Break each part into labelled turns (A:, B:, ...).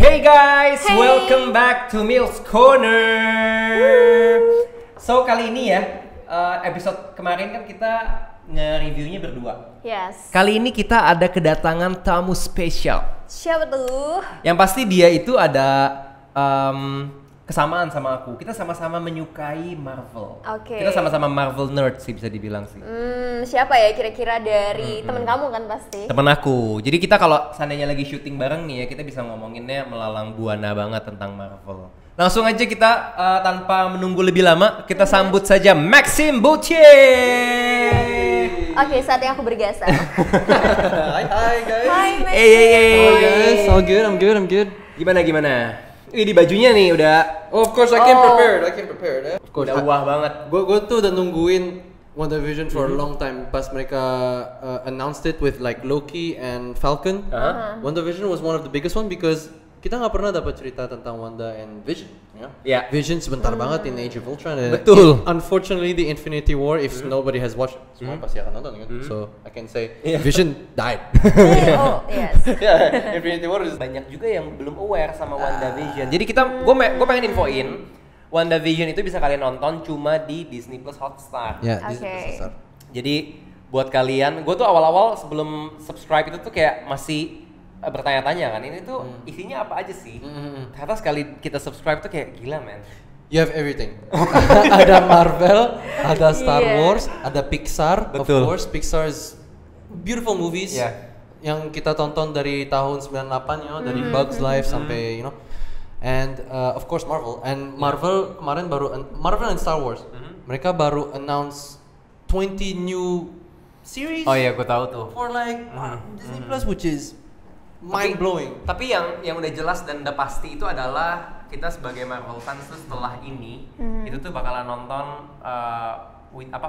A: Hey guys,
B: Hey.
A: welcome back to Mills Corner. So kali ini ya, episode kemarin kan kita nge-reviewnya berdua.
B: Yes.
A: Kali ini kita ada kedatangan tamu spesial.
B: Siapa tuh?
A: Yang pasti dia itu ada kesamaan sama aku. Kita sama-sama menyukai Marvel.
B: Oke.
A: Kita sama-sama Marvel nerd sih, bisa dibilang sih.
B: Siapa ya kira-kira dari temen kamu kan pasti?
A: Temen aku. Jadi kita kalau seandainya lagi syuting bareng nih ya, kita bisa ngomonginnya melalang buana banget tentang Marvel. Langsung aja kita tanpa menunggu lebih lama, kita sambut saja Maxime Boutier.
B: Oke, saatnya aku bergeser.
C: Hi guys.
B: Hai, Max.
C: Hello guys. All good. I'm good.
A: Gimana? Wih, di bajunya nih udah
C: Oh, of course I came prepared. Of course.
A: udah wah banget.
C: Gue tuh udah nungguin WandaVision for a long time. Pas mereka announced it with like Loki and Falcon. WandaVision was one of the biggest one because kita nggak pernah dapat cerita tentang Wanda and Vision.
A: Ya.
C: Vision sebentar banget in Age of Ultron. And
A: Betul.
C: Unfortunately, the Infinity War, if nobody has watched, semua pasti akan nonton kan. So I can say Vision died.
B: Oh, yes.
C: Yeah, Infinity War is
A: Banyak juga yang belum aware sama WandaVision. Jadi gue pengen infoin WandaVision itu bisa kalian nonton cuma di Disney Plus Hotstar.
C: yeah.
B: Oke.
A: Jadi buat kalian, gue tuh awal-awal sebelum subscribe itu tuh kayak masih bertanya-tanya kan, ini tuh isinya apa aja sih? Ternyata sekali kita subscribe tuh kayak gila men.
C: You have everything. Ada Marvel, ada Star
B: Yeah.
C: Wars, ada Pixar.
A: Betul.
C: Of course, Pixar's beautiful movies.
A: Yeah.
C: Yang kita tonton dari tahun 98 dari Bugs Life sampai and of course Marvel. And Marvel kemarin Marvel and Star Wars. Mereka baru announce 20 new series
A: Oh iya, gue tahu tuh.
C: for like Disney Plus, which is mind blowing.
A: Tapi yang udah jelas dan udah pasti itu adalah kita sebagai Marvel fans tuh setelah ini itu tuh bakalan nonton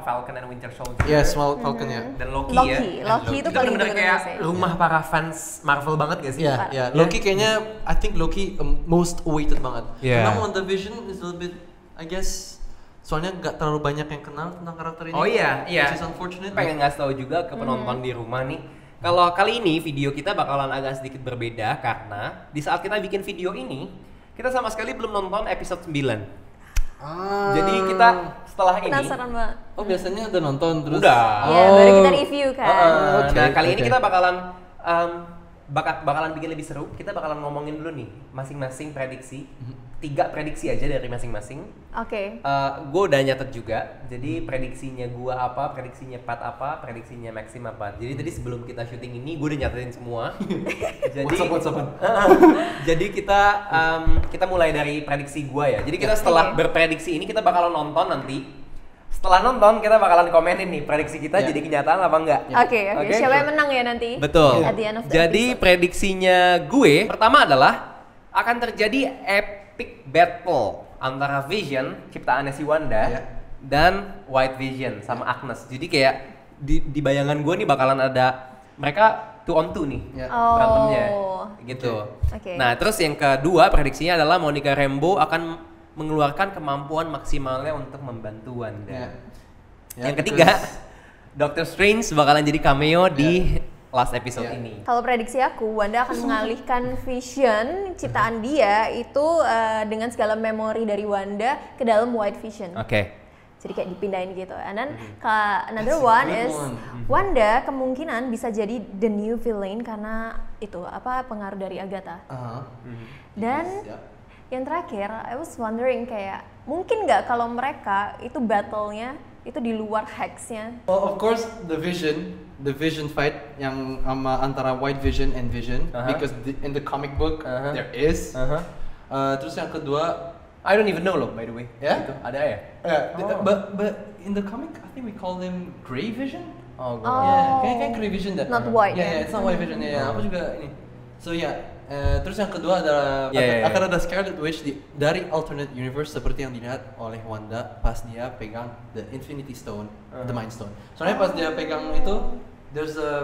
A: Falcon and Winter Soldier.
C: Yes, Falcon ya.
A: Dan Loki
B: Loki.
A: ya.
B: Loki itu
A: Itu
B: paling
A: bener-bener
B: ditunggu
A: kayak
B: sih.
A: rumah para fans Marvel banget gak sih?
C: Ya, Loki kayaknya, I think Loki most awaited banget.
A: Yeah.
C: Karena WandaVision is a little bit, I guess, soalnya nggak terlalu banyak yang kenal tentang karakter ini.
A: Oh iya.
C: Which is unfortunate.
A: Pengen ngasih tahu juga ke penonton di rumah nih. Kalau kali ini video kita bakalan agak sedikit berbeda karena di saat kita bikin video ini kita sama sekali belum nonton episode 9. Jadi kita setelah ini
B: Penasaran banget.
C: Oh biasanya udah nonton terus.
A: Udah.
B: Ya, baru kita review kan.
C: Oke,
A: Nah kali ini
C: oke.
A: kita bakalan bikin lebih seru. Kita bakalan ngomongin dulu nih masing-masing prediksi. 3 prediksi aja dari masing-masing.
B: Oke.
A: Gue udah nyatet juga. Jadi prediksinya gue apa, prediksinya Pat apa, prediksinya Maxim apa. Jadi tadi sebelum kita syuting ini gue udah nyatetin semua. Jadi jadi kita mulai dari prediksi gue ya. Jadi kita setelah berprediksi ini kita bakalan nonton nanti. Setelah nonton kita bakalan komenin nih prediksi kita jadi kenyataan apa enggak.
B: Oke. Siapa yang menang ya nanti?
A: Betul.
B: At the end of the
A: Jadi
B: episode.
A: prediksinya gue pertama adalah akan terjadi epic battle antara Vision ciptaannya si Wanda dan White Vision sama Agnes. Jadi kayak di bayangan gue nih bakalan ada mereka 2 on 2 nih berantemnya gitu.
B: Oke.
A: Nah terus yang kedua prediksinya adalah Monica Rambeau akan mengeluarkan kemampuan maksimalnya untuk membantu Wanda. Yang ketiga, Doctor Strange bakalan jadi cameo di last episode ini.
B: Kalau prediksi aku, Wanda akan mengalihkan Vision ciptaan dia itu dengan segala memori dari Wanda ke dalam White Vision.
A: Oke.
B: Jadi kayak dipindahin gitu. And then another one is Wanda kemungkinan bisa jadi the new villain karena itu pengaruh dari Agatha. Dan yang terakhir, I was wondering kayak mungkin nggak kalau mereka itu battle-nya itu di luar hex-nya.
C: Well, of course the Vision fight yang antara White Vision and Vision because in the comic book there is. Terus yang kedua,
A: I don't even know loh by the way.
C: Ya?
A: Gitu. Ada ya?
C: but in the comic I think we call them Grey Vision.
A: Oh, gue.
C: Kayak Grey Vision dah.
B: Not white,
C: Yeah,
B: ya?
C: it's not White Vision. Ya, aku juga ini. So terus yang kedua adalah
A: Yeah.
C: akan ada Scarlet Witch dari alternate universe seperti yang dilihat oleh Wanda pas dia pegang the Infinity Stone, the Mind Stone. Soalnya pas dia pegang itu, there's a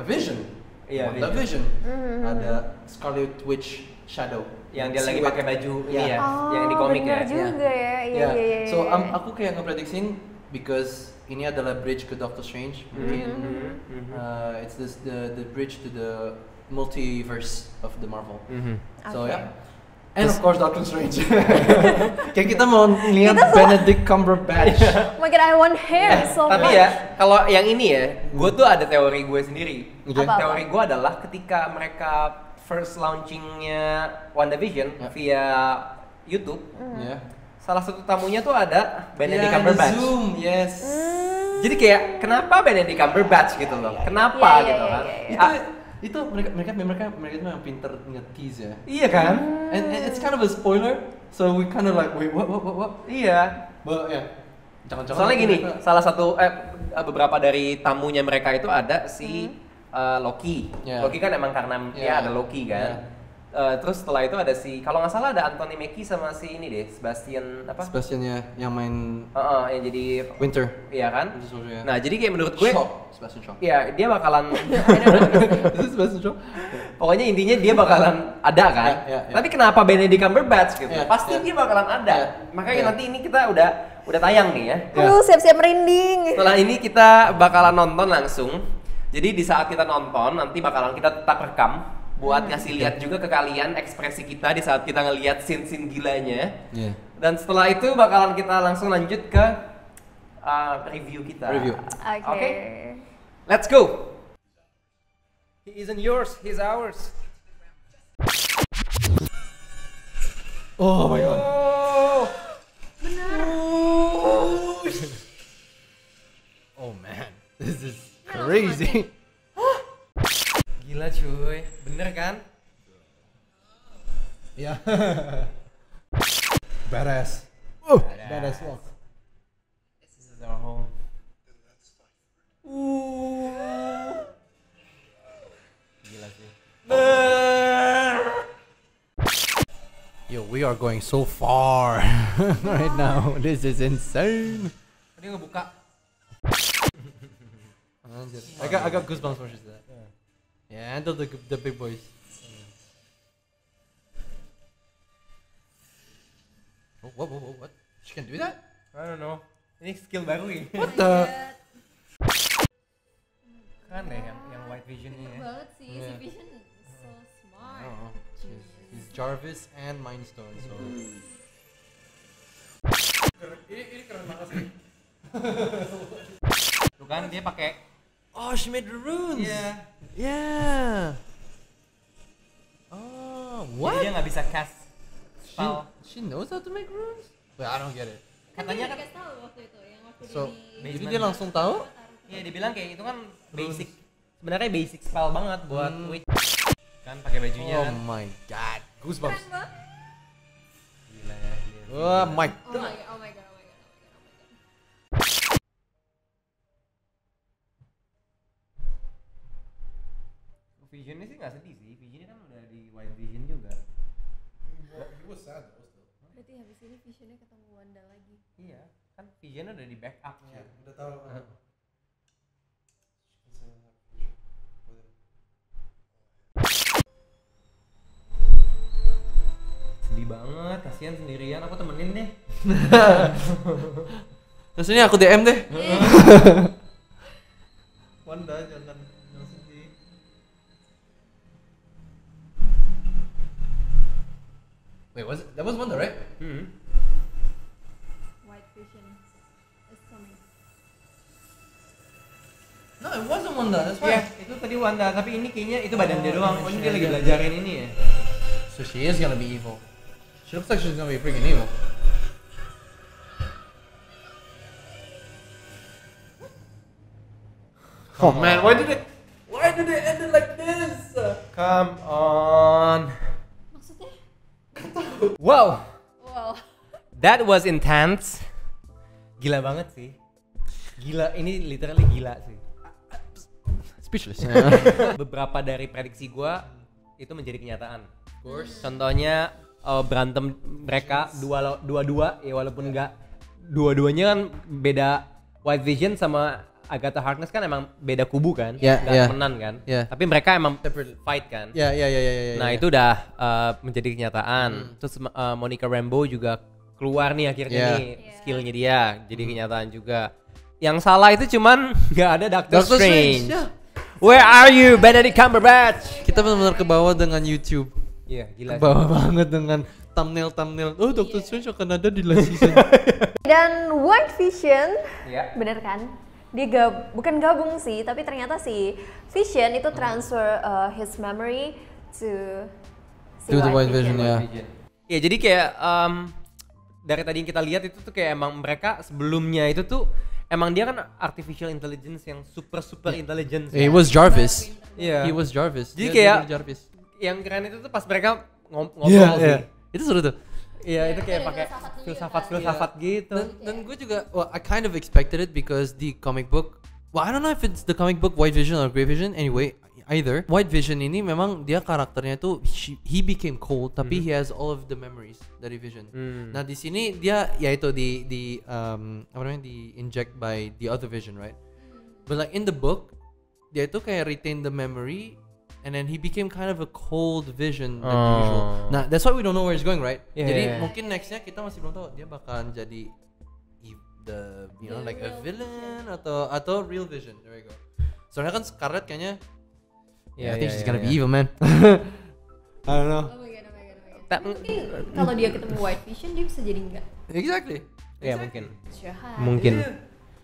C: vision.
A: Iya,
C: Wanda Vision. Ada Scarlet Witch shadow.
A: Yang dia lagi
C: Silhouette.
A: pakai baju ini
C: Yeah.
A: ya, yang di komik
B: benar
A: ya.
B: juga ya. Iya.
C: So aku kayak ngeprediksin because ini adalah bridge ke Doctor Strange mungkin. It's the bridge to the multiverse of the Marvel. So
B: Okay.
C: yeah. And of course Doctor Strange. Kayak kita mau lihat Benedict Cumberbatch.
B: Oh my god, I want hair so
A: Tapi
B: much.
A: ya, kalau yang ini ya, gue tuh ada teori gue sendiri.
B: Apa-apa?
A: Teori gue adalah ketika mereka first launchingnya WandaVision via YouTube,
C: Yeah.
A: salah satu tamunya tuh ada Benedict
C: Yeah,
A: Cumberbatch.
C: the Zoom, yes.
A: Jadi kayak kenapa Benedict Cumberbatch gitu loh? Kenapa
B: Iya,
A: gitu
B: iya,
A: kan?
B: iya,
A: Ah,
C: Itu mereka itu yang pinter nge-tease ya.
A: iya kan?
C: And it's kind of a spoiler, so we kind of like wait what?
A: Iya.
C: But yeah. Jangan-jangan
A: Soalnya gini,
C: mereka-
A: salah satu beberapa dari tamunya mereka itu ada si Loki.
C: Yeah.
A: Loki kan emang karena dia ada Loki kan. Terus setelah itu ada si, kalau nggak salah ada Anthony Mackie sama si ini deh, Sebastian apa?
C: Sebastian yang main
A: Yang jadi
C: Winter.
A: iya kan?
C: Winter Soldier, ya.
A: Nah jadi kayak menurut gue,
C: Sebastian Shaw.
A: iya dia bakalan,
C: Itu Sebastian Shaw.
A: pokoknya intinya dia bakalan ada kan.
C: Ya.
A: Tapi kenapa Benedict Cumberbatch gitu?
C: Ya,
A: Pasti
C: ya.
A: dia bakalan ada.
C: Ya,
A: Makanya
C: ya.
A: nanti ini kita udah tayang nih ya.
B: Aduh, siap-siap merinding.
A: Setelah ini kita bakalan nonton langsung. Jadi di saat kita nonton nanti bakalan kita tetap rekam buat ngasih lihat juga ke kalian ekspresi kita di saat kita ngelihat scene-scene gilanya.
C: Yeah.
A: Dan setelah itu bakalan kita langsung lanjut ke review kita.
C: Review.
B: Oke.
A: Let's go. He isn't yours, he's ours.
C: Oh my god. Oh man, this is crazy.
A: Gila cuy, bener kan?
C: Yeah. Badass. Badass walk.
A: This is our home. Gila sih.
C: Yo, we are going so far right now. This is insane.
A: Tadi ngebuka.
C: I got goosebumps when she said that. Yeah, handle the big boys. What? She can do that?
A: I don't know. Ini skill baru ya.
C: What the?
A: Kan deh yang White Vision ini ya.
B: Banget sih,
C: Yeah.
B: si Vision so smart.
C: Oh, he's Jarvis and Mind Stone. So. Ini keren banget sih.
A: Tuh kan dia pakai.
C: Oh, she made the runes.
A: Iya.
C: Yeah. Oh, what?
A: Jadi dia nggak bisa cast spell.
C: She knows how to make runes? But I don't get it.
A: Katanya kan.
B: Dikasih tahu waktu itu, yang waktu
C: So,
B: di
C: jadi dia langsung tahu?
A: Iya dibilang kayak itu kan basic. Sebenarnya basic spell banget buat witch. Kan pakai bajunya
C: Oh
A: kan.
C: my god, goosebumps.
B: Keren banget.
A: Gila ya.
C: Oh my.
B: Oh my god, oh my god, oh my god, oh my god.
A: Visionnya sih nggak sedih sih. Visionnya kan udah di White Vision juga.
B: Berarti habis ini Visionnya ketemu Wanda lagi.
A: Iya. Kan Visionnya udah di backup.
C: Udah tahu.
A: Sedih banget. Kasihan sendirian. Aku temenin deh.
C: Terus ini aku DM deh.
A: Wanda jangan sedih.
C: Wait, that was Wanda, right?
B: White Vision is coming.
C: No, it wasn't Wanda. That's
A: Iya,
C: why.
A: itu tadi Wanda, tapi ini kayaknya itu badan dia doang. Oh, ini dia lagi belajarin ini ya.
C: So she is gonna be evil. She looks like she's gonna be freaking evil. Oh man, why did it end it like this?
A: Come on.
B: Maksudnya?
A: Wow,
B: Wow.
A: that was intense. Gila banget sih. Gila, ini literally gila sih.
C: Speechless.
A: Beberapa dari prediksi gua itu menjadi kenyataan.
C: Of course.
A: Contohnya berantem mereka dua-dua ya walaupun enggak dua-duanya kan beda. White Vision sama Agatha Harkness kan emang beda kubu kan,
C: Yeah,
A: nggak
C: yeah.
A: temenan kan.
C: Yeah.
A: Tapi mereka emang fight kan.
C: Ya.
A: Nah itu udah menjadi kenyataan. Terus Monica Rambeau juga keluar nih akhirnya
C: Yeah.
A: nih skillnya dia jadi kenyataan juga. Yang salah itu cuman nggak ada Doctor Strange.
C: Yeah.
A: Where are you, Benedict Cumberbatch?
C: Kita benar-benar ke bawah dengan YouTube.
A: Iya, gila.
C: Ke bawah banget dengan thumbnail. Oh, Doctor Strange akan ada di last season.
B: Dan WandaVision,
A: bener
B: kan? Dia bukan gabung sih, tapi ternyata si Vision itu transfer his memory to
C: the White Vision ya.
A: Ya, jadi kayak dari tadi yang kita lihat itu tuh kayak emang mereka sebelumnya itu tuh emang dia kan artificial intelligence yang super intelligence.
C: He was Jarvis.
A: He
C: was Jarvis.
A: Jadi kayak Jarvis. Yang keren itu tuh pas mereka ngobrol sih.
C: Itu seru tuh.
A: Iya, itu kayak pakai filsafat gitu.
C: Dan gue juga, I kind of expected it because the comic book, I don't know if it's the comic book White Vision or Grey Vision. Anyway, either White Vision ini memang dia karakternya tuh he became cold, tapi he has all of the memories dari Vision. Nah di sini dia yaitu di inject by the other Vision, right? But like in the book, dia itu kayak retain the memory. And then he became kind of a cold Vision than usual. Nah, that's why we don't know where he's going, right? Jadi mungkin nextnya kita masih belum tahu dia bakalan jadi like a villain atau real Vision. There we go. Soalnya kan Scarlet kayaknya, I think she's gonna be evil, man. I don't know.
B: Oh my god. Mungkin kalau dia ketemu White Vision dia bisa jadi enggak?
C: Exactly.
A: Ya mungkin.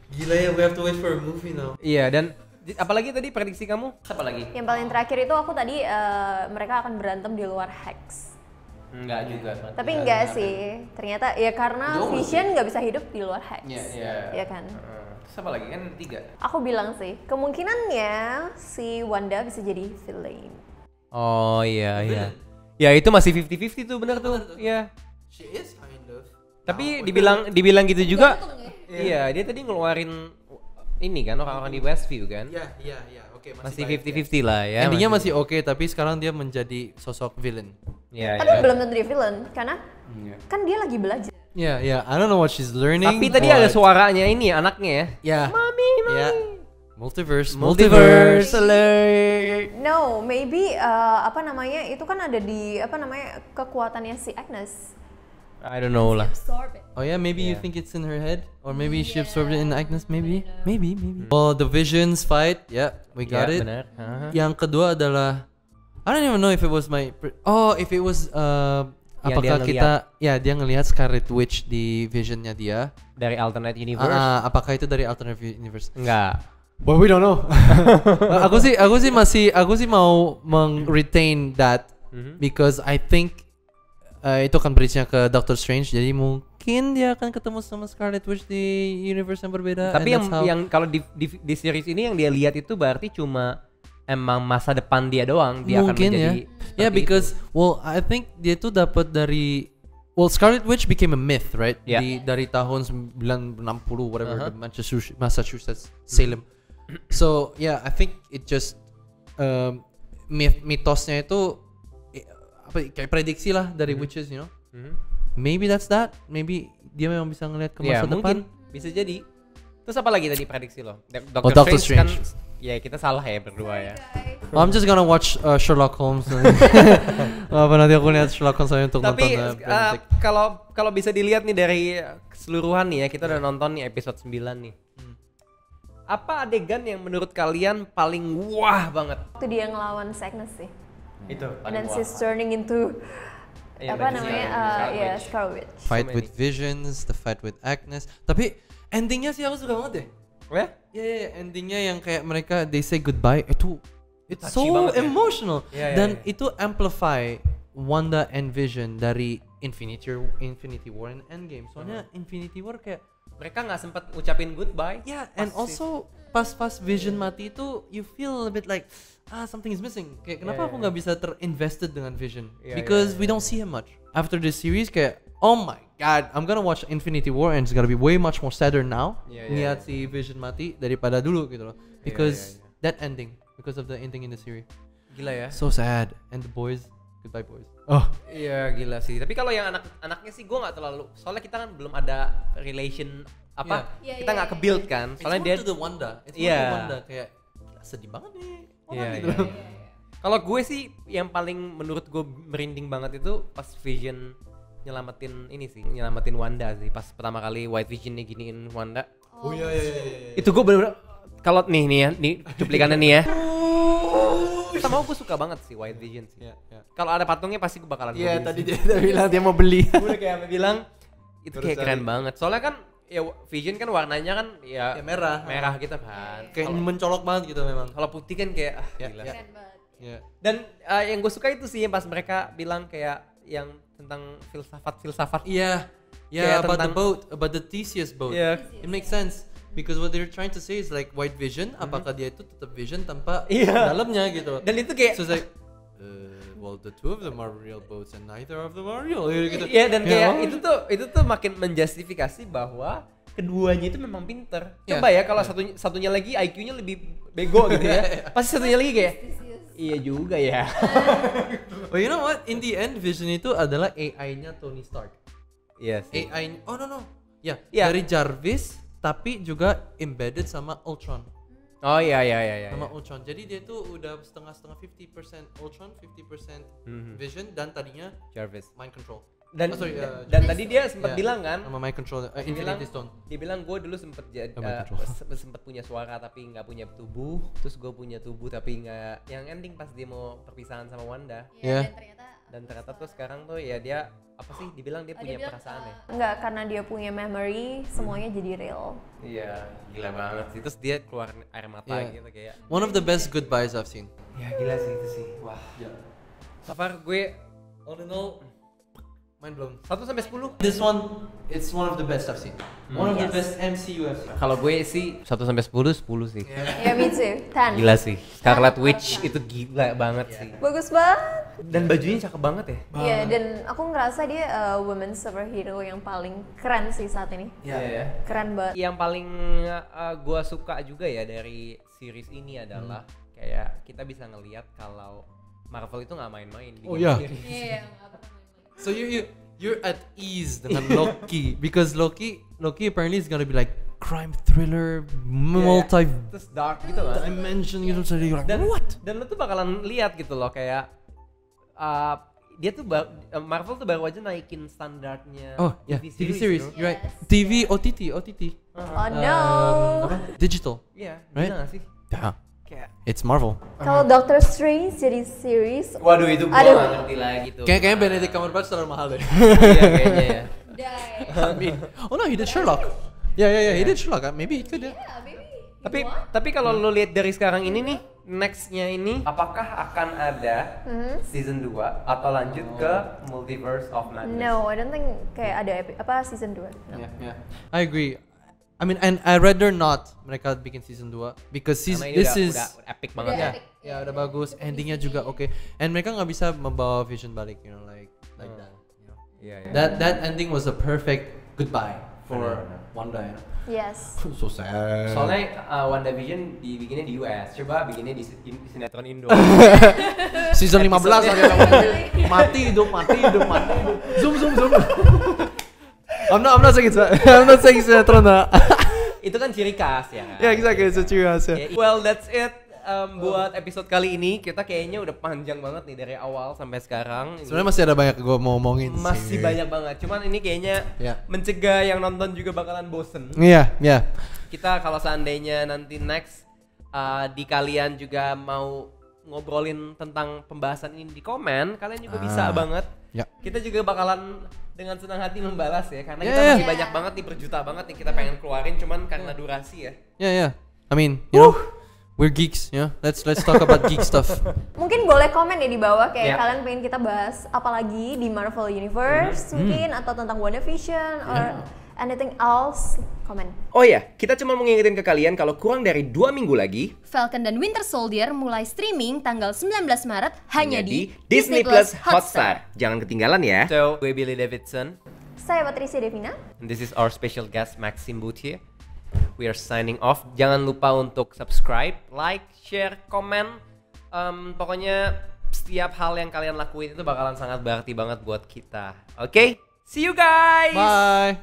C: Gila ya, we have to wait for a movie now.
A: Iya, dan apalagi tadi prediksi kamu? Apa lagi?
B: Yang paling terakhir itu aku tadi mereka akan berantem di luar Hex.
A: Enggak juga.
B: Tapi enggak sih. Ternyata ya karena Vision nggak bisa hidup di luar Hex. Iya kan?
A: Terus apa lagi kan 3?
B: Aku bilang sih, kemungkinannya si Wanda bisa jadi villain.
A: Oh iya. Ya itu masih 50-50 tuh, benar tuh. Iya.
C: She is kind of.
A: Tapi dibilang gitu juga. Iya, dia tadi ngeluarin ini kan orang-orang di Westview kan?
C: Iya, oke,
A: masih 50-50 lah ya.
C: Endingnya masih oke, tapi sekarang dia menjadi sosok villain.
B: Iya. Tapi belum tentu dia villain, karena kan dia lagi belajar.
C: Iya, I don't know what she's learning.
A: Tapi tadi ada suaranya ini anaknya ya.
C: Mami. Multiverse
A: alert.
B: No, maybe itu kan ada di kekuatannya si Agnes.
A: I don't know lah.
C: Oh yeah, maybe you think it's in her head, or maybe she absorbed it in Agnes, maybe. Well, the Visions fight, we got it.
A: Benar.
C: Yang kedua adalah, I don't even know if it was if it was apakah dia ngelihat Scarlet Witch di Visionnya dia
A: dari alternate universe.
C: Apakah itu dari alternate universe?
A: Enggak.
C: Well, we don't know. aku sih mau retain that because I think itu akan bridge-nya ke Doctor Strange, jadi mungkin dia akan ketemu sama Scarlet Witch di universe yang berbeda.
A: Tapi yang kalau di series ini yang dia lihat itu berarti cuma emang masa depan dia doang, dia
C: mungkin
A: akan menjadi
C: because I think dia tuh dapat dari Scarlet Witch became a myth, right? Dari tahun 960 whatever, the Massachusetts Salem. So I think it just mitosnya itu kayak prediksi lah dari witches, maybe that's that, maybe dia memang bisa ngelihat ke masa depan.
A: Mungkin bisa jadi. Terus apa lagi tadi prediksi lo?
C: Doctor Strange kan,
A: ya kita salah ya berdua ya.
C: I'm just gonna watch Sherlock Holmes. Nanti aku lihat Sherlock Holmes untuk nonton.
A: Tapi kalau bisa dilihat nih dari keseluruhan nih ya, kita udah nonton nih episode 9 nih. Apa adegan yang menurut kalian paling wah banget?
B: Itu dia ngelawan Agnes sih.
A: Itu.
B: And then she's turning into Scarlet Witch.
C: Fight with Visions, the fight with Agnes. Tapi endingnya sih aku suka banget deh. Endingnya yang kayak mereka they say goodbye itu it's so emotional. Dan itu amplify Wanda and Vision dari Infinity War and Endgame. Soalnya Infinity War kayak
A: mereka nggak sempat ucapin goodbye.
C: And also pas Vision mati itu you feel a bit like something is missing. Kayak kenapa aku nggak bisa terinvested dengan Vision? Because we don't see him much. After this series kayak oh my god, I'm gonna watch Infinity War and it's gonna be way much more sadder now. Lihat si Vision mati daripada dulu gitu loh. Because that ending, because of the ending in the series.
A: Gila ya.
C: So sad. And the boys, goodbye boys.
A: Iya gila sih. Tapi kalau yang anaknya sih gue nggak terlalu. Soalnya kita kan belum ada relation kita nggak ke-build kan. Soalnya dia
C: to the Wanda. It's more to Wanda kayak sedih banget nih.
A: Kalau gue sih yang paling menurut gue merinding banget itu pas Vision nyelamatin Wanda sih. Pas pertama kali White Vision giniin Wanda.
C: Iya.
A: Itu gue bener-bener kalau nih cuplikannya nih ya. Sama gue suka banget sih White Vision sih. Kalau ada patungnya pasti gue bakalan beli.
C: Iya, tadi dia bilang dia mau beli.
A: Gue kayak bilang itu kayak keren banget. Soalnya kan ya Vision kan warnanya kan ya merah gitu kan.
C: Kayak mencolok banget gitu memang.
A: Kalau putih kan kayak gila.
B: Keren banget.
A: Dan yang gue suka itu sih yang pas mereka bilang kayak yang tentang filsafat.
C: Iya. Yeah, about the Theseus boat.
A: Yeah.
C: It makes sense because what they're trying to say is like white vision. Apakah dia itu tetap vision tanpa dalamnya gitu?
A: Dan itu kayak
C: so it's like, well the two of them are real boats and neither of them are real. Gitu.
A: Iya dan kayak itu tuh makin menjustifikasi bahwa keduanya itu memang pinter. Coba ya kalau satunya lagi IQ-nya lebih bego gitu ya. Pasti satunya lagi kayak iya juga ya.
C: Well, you know what? In the end, Vision itu adalah AI-nya Tony Stark.
A: Yes.
C: AI. Oh no. Dari Jarvis tapi juga embedded sama Ultron.
A: Oh iya.
C: Sama Ultron. Jadi dia tuh udah setengah-setengah 50% Ultron, 50% Vision dan tadinya
A: Jarvis
C: mind control.
A: Dan tadi dia sempat bilang kan
C: sama mind control Infinity Stone.
A: Dia bilang gue dulu sempat sempat punya suara tapi nggak punya tubuh, terus gue punya tubuh tapi nggak. Yang ending pas dia mau perpisahan sama Wanda. Dan ternyata tuh sekarang tuh ya dia apa sih dibilang dia punya perasaan ya?
B: Enggak, karena dia punya memory semuanya jadi real.
A: Iya, gila banget sih. Terus dia keluar air mata gitu kayak.
C: One of the best goodbyes I've seen.
A: Ya gila sih itu sih. Wah. So far gue
C: all in all mind blown.
A: 1-10.
C: This one, it's one of the best I've seen. One of the best MCU I've seen.
A: Kalau gue sih 1-10 sih.
B: Ya, me too. 10.
A: Gila sih. Scarlet Witch itu gila banget sih.
B: Bagus banget.
A: Dan bajunya cakep banget ya.
B: Iya, dan aku ngerasa dia woman superhero yang paling keren sih saat ini.
A: Iya.
B: Keren banget.
A: Yang paling gue suka juga ya dari series ini adalah kayak kita bisa ngelihat kalau Marvel itu nggak main-main.
C: Oh iya.
B: Iya.
C: So you're at ease dengan Loki because Loki apparently is gonna be like crime thriller, multi
A: terus dark gitu lah.
C: Dimension gitu, so you're like
A: what? Dan lu tuh bakalan lihat gitu loh kayak dia tuh Marvel tuh baru aja naikin standarnya
C: TV series, you're right. TV OTT.
B: Oh no.
C: Digital.
A: Iya,
C: right?
A: Gak sih?
C: Yeah. It's Marvel.
B: Kalau Doctor Strange jadi series,
A: waduh itu gua nggak ngerti lagi tuh.
C: Kayaknya Benedict Cumberbatch terlalu mahal deh.
A: Iya kayaknya ya.
C: I mean, oh no, he did Sherlock. Yeah, he did Sherlock. Maybe he could.
B: Yeah, maybe.
A: Tapi kalau lo lihat dari sekarang ini nih, nextnya ini, apakah akan ada season 2 atau lanjut ke Multiverse of Madness?
B: No, I don't think kayak ada season 2. No.
C: Yeah. I agree. I mean, and I rather not mereka bikin season 2 because this is
A: udah epic banget
C: ya. Udah bagus, endingnya juga oke. And mereka nggak bisa membawa Vision balik, you know, like that. You know? Yeah. That ending was a perfect goodbye for Wanda. You know?
B: Yes.
C: So sad.
A: Soalnya WandaVision dibikinnya di US, coba bikinnya di sinetron Indo.
C: Season 15 aja mati hidup. Zoom. I'm not saying sinetron.
A: Itu kan ciri khas ya kan?
C: Yeah, exactly. It's a ciri khas.
A: Well, that's it. Buat episode kali ini kita kayaknya udah panjang banget nih dari awal sampai sekarang.
C: Sebenarnya masih ada banyak gue mau ngomongin.
A: Masih banyak banget. Cuman ini kayaknya mencegah yang nonton juga bakalan bosen.
C: Iya.
A: Kita kalau seandainya nanti next di kalian juga mau ngobrolin tentang pembahasan ini di komen, kalian juga bisa banget.
C: Ya.
A: Kita juga bakalan dengan senang hati membalas ya, karena kita masih banyak banget nih, berjuta banget nih kita pengen keluarin, cuman karena durasi ya.
C: Yeah. I mean, you know, we're geeks, ya. Let's talk about geek stuff.
B: Mungkin boleh komen ya di bawah kayak kalian pengen kita bahas apa lagi di Marvel Universe mungkin atau tentang WandaVision or anything else, komen.
A: Oh ya, kita cuma mau ngingetin ke kalian kalau kurang dari 2 minggu lagi
B: Falcon dan Winter Soldier mulai streaming tanggal 19 Maret hanya di
A: Disney Plus Hotstar. Jangan ketinggalan ya. So, gue Billy Davidson.
B: Saya Patricia Devina.
A: And this is our special guest Maxim Boutier. We are signing off. Jangan lupa untuk subscribe, like, share, komen. Pokoknya setiap hal yang kalian lakuin itu bakalan sangat berarti banget buat kita. Oke? See you guys!
C: Bye!